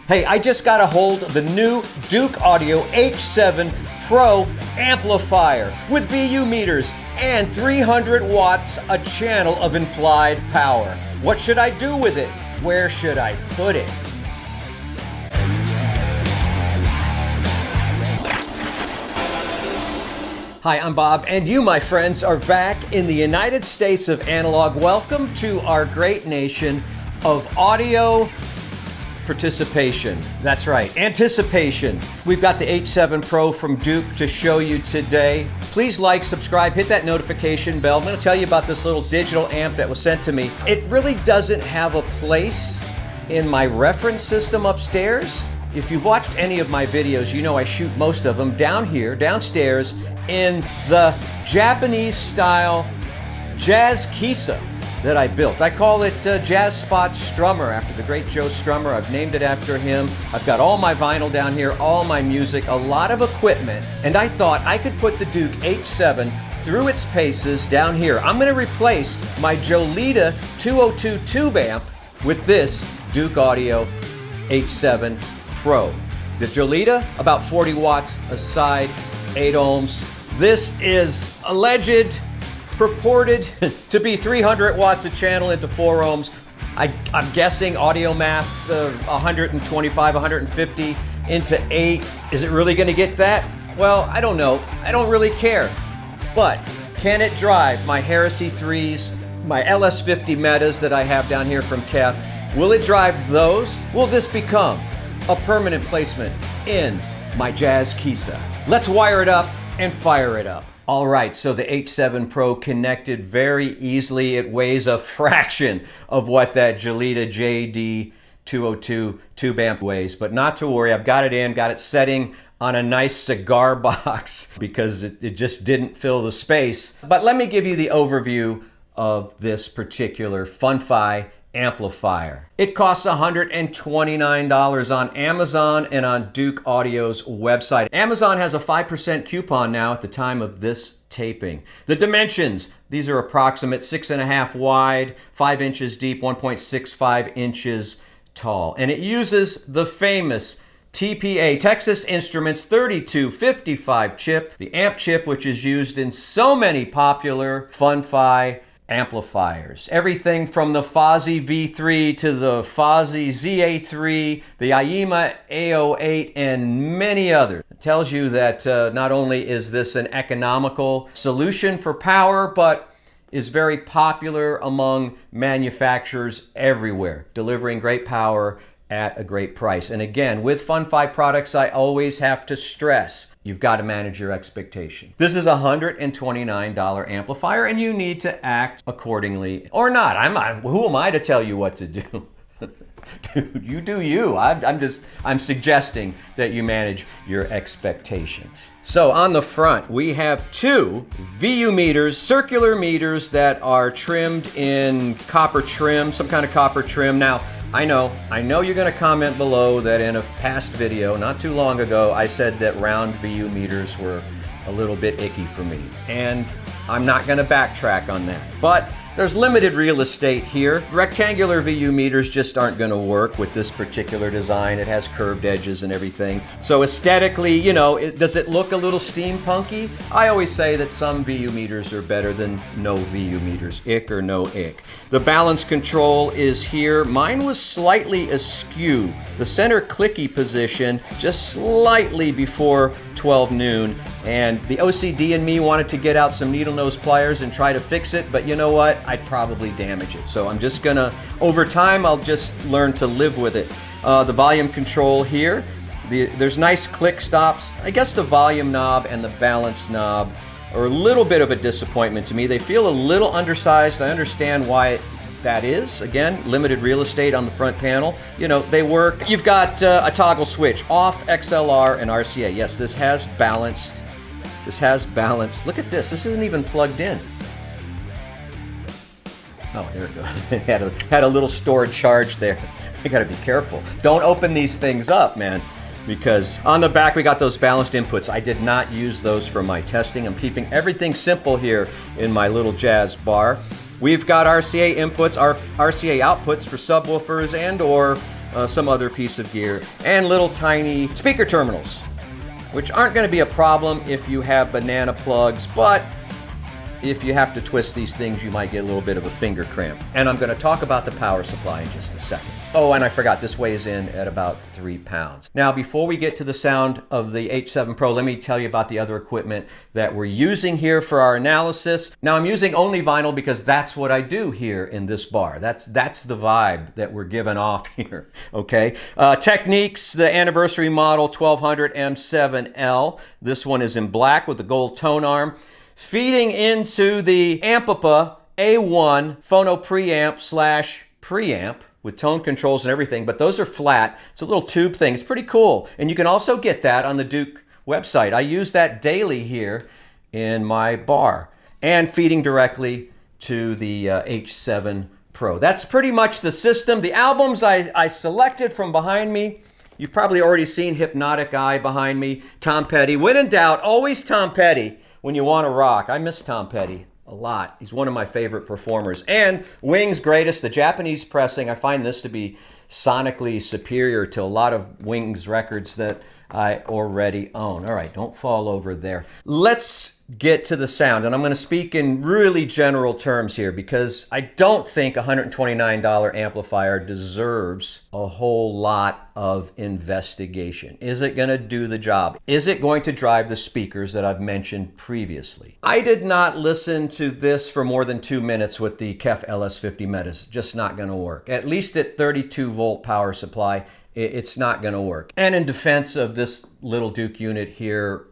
Hey, I just got a hold of the new Douk Audio H7 Pro amplifier with VU meters and 300 watts a channel of implied power. What should I do with it? Where should I put it? Hi, I'm Bob, and you, my friends, are back in the United States of analog. Welcome to our great nation of audio participation. That's right, anticipation. We've got the H7 Pro from Douk to show you today. Please like, subscribe, hit that notification bell. I'm going to tell you about this little digital amp that was sent to me. It really doesn't have a place in my reference system upstairs. If you've watched any of my videos, you know I shoot most of them down here, downstairs, in the Japanese-style jazz kisa that I built. I call it Jazz Spot Strummer, after the great Joe Strummer. I've named it after him. I've got all my vinyl down here, all my music, a lot of equipment, and I thought I could put the Douk H7 through its paces down here. I'm going to replace my Jolita 202 tube amp with this Douk Audio H7 Pro. The Jolita, about 40 watts a side, 8 ohms. This is alleged, purported to be 300 watts a channel into 4 ohms. I'm guessing audio math, 125, 150 into 8. Is it really gonna get that? Well, I don't know. I don't really care. But can it drive my Heresy 3s, my LS50 Metas that I have down here from Kef? Will it drive those? Will this become a permanent placement in my jazz kisa? Let's wire it up and fire it up. All right, so the H7 Pro connected very easily. It weighs a fraction of what that Jolita JD 202 tube amp weighs, but not to worry, I've got it in, got it setting on a nice cigar box because it just didn't fill the space. But let me give you the overview of this particular Fun-Fi amplifier. It costs $129 on Amazon and on Douk Audio's website. Amazon has a 5% coupon now at the time of this taping. The dimensions, these are approximate 6.5 wide, 5 inches deep, 1.65 inches tall. And it uses the famous TPA, Texas Instruments 3255 chip, the amp chip which is used in so many popular Fun-Fi amplifiers. Everything from the Fozzy V3 to the Fozzy ZA3, the IEMA A08, and many others. It tells you that not only is this an economical solution for power, but is very popular among manufacturers everywhere, delivering great power at a great price. And again, with Fun-Fi products, I always have to stress, you've got to manage your expectation. This is a $129 amplifier, and you need to act accordingly or not. Who am I to tell you what to do? Dude, you do you. I'm suggesting that you manage your expectations. So on the front, we have 2 VU meters, circular meters that are trimmed in copper trim, some kind of copper trim. Now, I know you're going to comment below that in a past video, not too long ago, I said that round VU meters were a little bit icky for me. And I'm not going to backtrack on that. But there's limited real estate here. Rectangular VU meters just aren't going to work with this particular design. It has curved edges and everything. So aesthetically, you know, does it look a little steampunky? I always say that some VU meters are better than no VU meters. Ick or no ick. The balance control is here. Mine was slightly askew. The center clicky position just slightly before 12 noon. And the OCD in me wanted to get out some needle nose pliers and try to fix it, but you know what? I'd probably damage it. So I'm just gonna, over time, I'll just learn to live with it. The volume control here, there's nice click stops. I guess the volume knob and the balance knob are a little bit of a disappointment to me. They feel a little undersized. I understand why that is. Again, limited real estate on the front panel. You know, they work. You've got a toggle switch, off, XLR, and RCA. Yes, this has balanced. This has balance. Look at this. This isn't even plugged in. Oh, there it goes. had a little stored charge there. You gotta be careful. Don't open these things up, man, because on the back we got those balanced inputs. I did not use those for my testing. I'm keeping everything simple here in my little jazz bar. We've got RCA inputs, RCA outputs for subwoofers and or some other piece of gear, and little tiny speaker terminals, which aren't going to be a problem if you have banana plugs, but if you have to twist these things, you might get a little bit of a finger cramp. And I'm going to talk about the power supply in just a second. Oh, and I forgot, this weighs in at about 3 pounds. Now, before we get to the sound of the H7 Pro, let me tell you about the other equipment that we're using here for our analysis. Now, I'm using only vinyl because that's what I do here in this bar. That's the vibe that we're giving off here, okay? Techniques, the anniversary model 1200 M7L. This one is in black with the gold tone arm. Feeding into the Amplifier A1 phono preamp/preamp with tone controls and everything, but those are flat. It's a little tube thing. It's pretty cool. And you can also get that on the Douk website. I use that daily here in my bar, and feeding directly to the H7 Pro. That's pretty much the system. The albums I selected from behind me, you've probably already seen Hypnotic Eye behind me, Tom Petty. When in doubt, always Tom Petty. When you want to rock. I miss Tom Petty a lot. He's one of my favorite performers. And Wing's greatest, the Japanese pressing. I find this to be sonically superior to a lot of Wing's records that I already own. All right, don't fall over there. Let's get to the sound. And I'm going to speak in really general terms here because I don't think a $129 amplifier deserves a whole lot of investigation. Is it going to do the job? Is it going to drive the speakers that I've mentioned previously? I did not listen to this for more than 2 minutes with the KEF LS50 Metas. Just not going to work. At least at 32 volt power supply, it's not going to work. And in defense of this little Douk unit here,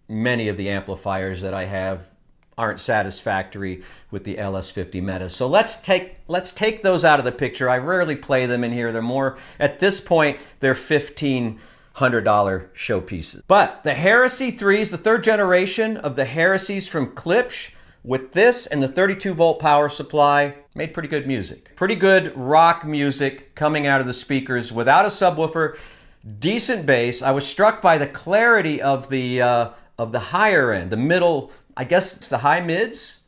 many of the amplifiers that I have aren't satisfactory with the LS50 Metas. So let's take those out of the picture. I rarely play them in here. They're more, at this point, they're $1,500 showpieces. But the Heresy 3s, the third generation of the Heresies from Klipsch, with this and the 32 volt power supply, made pretty good music. Pretty good rock music coming out of the speakers without a subwoofer, decent bass. I was struck by the clarity of the higher end, the middle, I guess it's the high mids?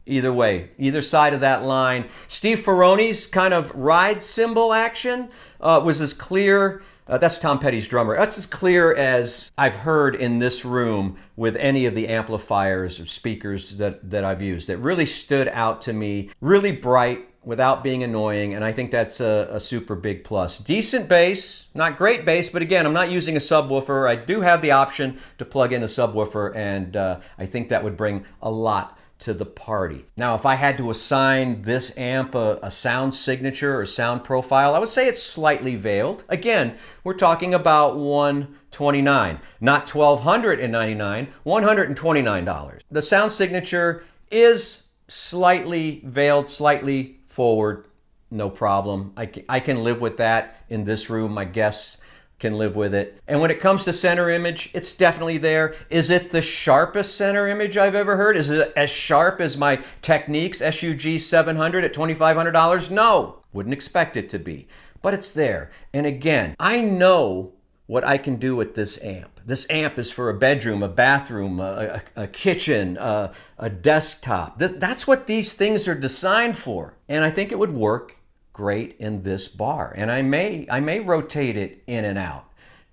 Either way, either side of that line. Steve Ferrone's kind of ride cymbal action was as clear. That's Tom Petty's drummer. That's as clear as I've heard in this room with any of the amplifiers or speakers that I've used. That really stood out to me. Really bright without being annoying, and I think that's a super big plus. Decent bass, not great bass, but again, I'm not using a subwoofer. I do have the option to plug in a subwoofer, and I think that would bring a lot to the party. Now, if I had to assign this amp a sound signature or sound profile, I would say it's slightly veiled. Again, we're talking about $129, not $1,299, $129. The sound signature is slightly veiled, slightly forward, no problem. I can live with that in this room. My guests can live with it. And when it comes to center image, it's definitely there. Is it the sharpest center image I've ever heard? Is it as sharp as my Technics SUG 700 at $2,500? No, wouldn't expect it to be, but it's there. And again, I know what I can do with this amp. This amp is for a bedroom, a bathroom, a kitchen, a desktop. That's what these things are designed for. And I think it would work great in this bar, and I may rotate it in and out.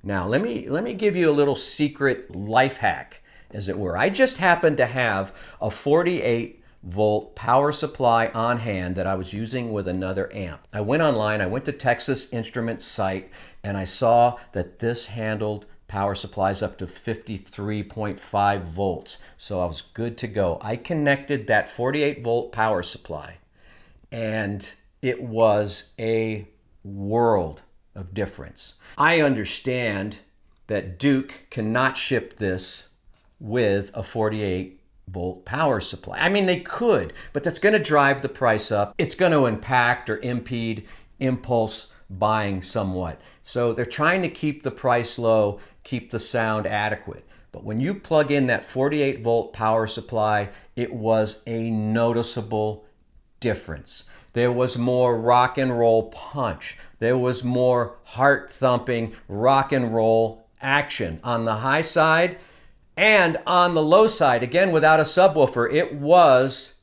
Now let me give you a little secret life hack, as it were. I just happen to have a 48 volt power supply on hand that I was using with another amp. I went online, I went to Texas Instruments site, and I saw that this handled power supplies up to 53.5 volts. So I was good to go. I connected that 48 volt power supply, and it was a world of difference. I understand that Douk cannot ship this with a 48 volt power supply. I mean, they could, but that's going to drive the price up. It's going to impact or impede impulse buying somewhat. So they're trying to keep the price low, keep the sound adequate. But when you plug in that 48 volt power supply, it was a noticeable difference. There was more rock and roll punch. There was more heart-thumping rock and roll action on the high side and on the low side. Again, without a subwoofer, it was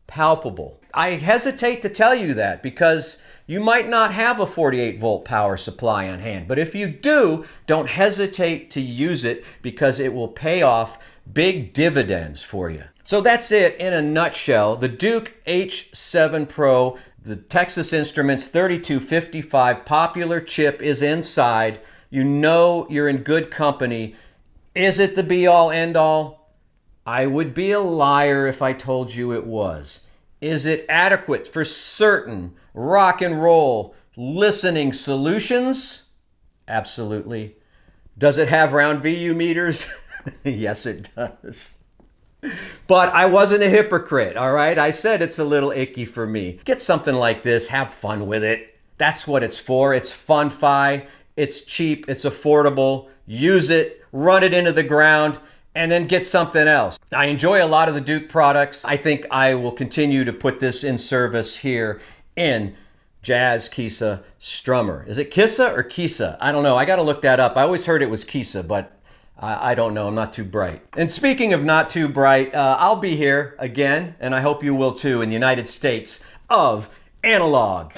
palpable. I hesitate to tell you that because You might not have a 48 volt power supply on hand, but if you do, don't hesitate to use it because it will pay off big dividends for you. So that's it in a nutshell. The Douk H7 Pro, the Texas Instruments 3255 popular chip is inside. You know you're in good company. Is it the be-all, end-all? I would be a liar if I told you it was. Is it adequate for certain rock and roll listening solutions? Absolutely. Does it have round VU meters? Yes, it does. But I wasn't a hypocrite, all right? I said it's a little icky for me. Get something like this, have fun with it. That's what it's for. It's fun-fi, it's cheap, it's affordable. Use it, run it into the ground, and then get something else. I enjoy a lot of the Douk products. I think I will continue to put this in service here in Jazz Kisa Strummer. Is it Kissa or Kisa? I don't know. I got to look that up. I always heard it was Kisa, but I don't know. I'm not too bright. And speaking of not too bright, I'll be here again, and I hope you will too, in the United States of Analog.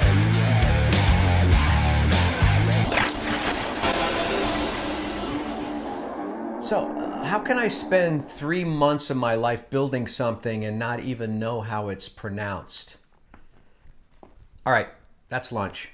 So, how can I spend 3 months of my life building something and not even know how it's pronounced? All right, that's lunch.